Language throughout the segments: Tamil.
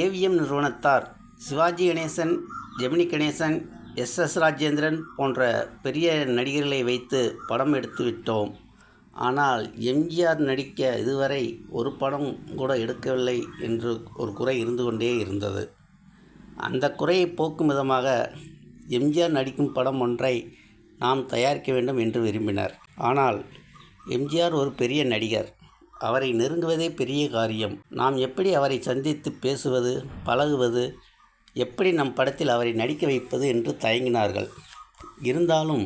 ஏவிஎம் நிறுவனத்தார் சிவாஜி கணேசன், ஜெமினி கணேசன், எஸ். ராஜேந்திரன் போன்ற பெரிய நடிகர்களை வைத்து படம் எடுத்து விட்டோம். ஆனால் எம்ஜிஆர் நடிக்க இதுவரை ஒரு படம் கூட எடுக்கவில்லை என்று ஒரு குறை இருந்து கொண்டே இருந்தது. அந்த குறையை போக்கும் விதமாக எம்ஜிஆர் நடிக்கும் படம் ஒன்றை நாம் தயாரிக்க வேண்டும் என்று விரும்பினர். ஆனால் எம்ஜிஆர் ஒரு பெரிய நடிகர். அவரை நெருங்குவதே பெரிய காரியம். நாம் எப்படி அவரை சந்தித்து பேசுவது, பழகுவது, எப்படி நம் படத்தில் அவரை நடிக்க வைப்பது என்று தயங்கினார்கள். இருந்தாலும்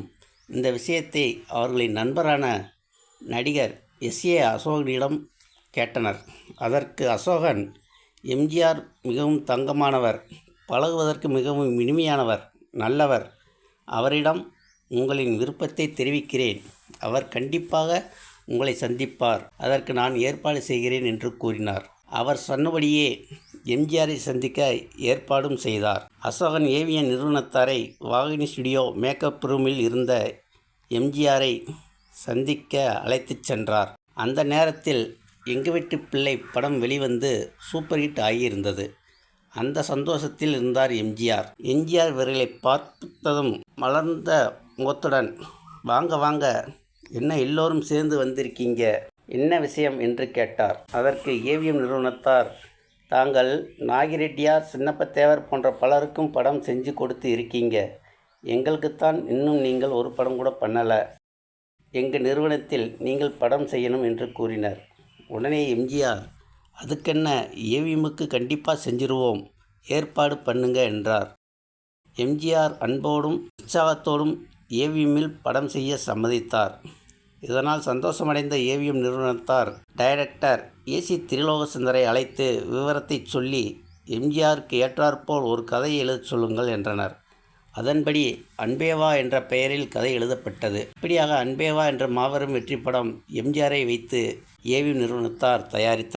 இந்த விஷயத்தை அவர்களின் நண்பரான நடிகர் எஸ். அசோகனிடம் கேட்டனர். அதற்கு அசோகன், எம்ஜிஆர் மிகவும் தங்கமானவர், பழகுவதற்கு மிகவும் இனிமையானவர், நல்லவர். அவரிடம் உங்களின் விருப்பத்தை தெரிவிக்கிறேன். அவர் கண்டிப்பாக உங்களை சந்திப்பார். அதற்கு நான் ஏற்பாடு செய்கிறேன் என்று கூறினார். அவர் சொன்னபடியே எம்ஜிஆரை சந்திக்க ஏற்பாடும் செய்தார். அசோகன் ஏவிஎம் நிறுவனத்தாரை வாகினி ஸ்டுடியோ மேக்கப் ரூமில் இருந்த எம்ஜிஆரை சந்திக்க அழைத்துச் சென்றார். அந்த நேரத்தில் எங்க வீட்டு பிள்ளை படம் வெளிவந்து சூப்பர் ஹிட் ஆகியிருந்தது. அந்த சந்தோஷத்தில் இருந்தார் எம்ஜிஆர். எம்ஜிஆர் இவர்களை பார்த்ததும் மலர்ந்த முகத்துடன், வாங்க வாங்க, என்ன எல்லோரும் சேர்ந்து வந்திருக்கீங்க, என்ன விஷயம் என்று கேட்டார். அதற்கு ஏவிஎம் நிறுவனத்தார், தாங்கள் நாகிரெட்டியார், சின்னப்பத்தேவர் போன்ற பலருக்கும் படம் செஞ்சு கொடுத்து இருக்கீங்க. எங்களுக்குத்தான் இன்னும் நீங்கள் ஒரு படம் கூட பண்ணலை. எங்கள் நிறுவனத்தில் நீங்கள் படம் செய்யணும் என்று கூறினர். உடனே எம்ஜிஆர், அதுக்கென்ன, ஏவிஎம்முக்கு கண்டிப்பாக செஞ்சிருவோம், ஏற்பாடு பண்ணுங்க என்றார். எம்ஜிஆர் அன்போடும் உற்சாகத்தோடும் ஏவிஎம்மில் படம் செய்ய சம்மதித்தார். இதனால் சந்தோஷமடைந்த ஏவிஎம் நிறுவனத்தார் டைரக்டர் ஏசி திரிலோகசுந்தரை அழைத்து விவரத்தை சொல்லி, எம்ஜிஆருக்கு ஏற்றாற்போல் ஒரு கதையை எழுதச் சொல்லுங்கள் என்றனர். அதன்படி அன்பேவா என்ற பெயரில் கதை எழுதப்பட்டது. இப்படியாக அன்பேவா என்ற மாபெரும் வெற்றி படம் எம்ஜிஆரை வைத்து ஏவிஎம் நிறுவனத்தார் தயாரித்தார்.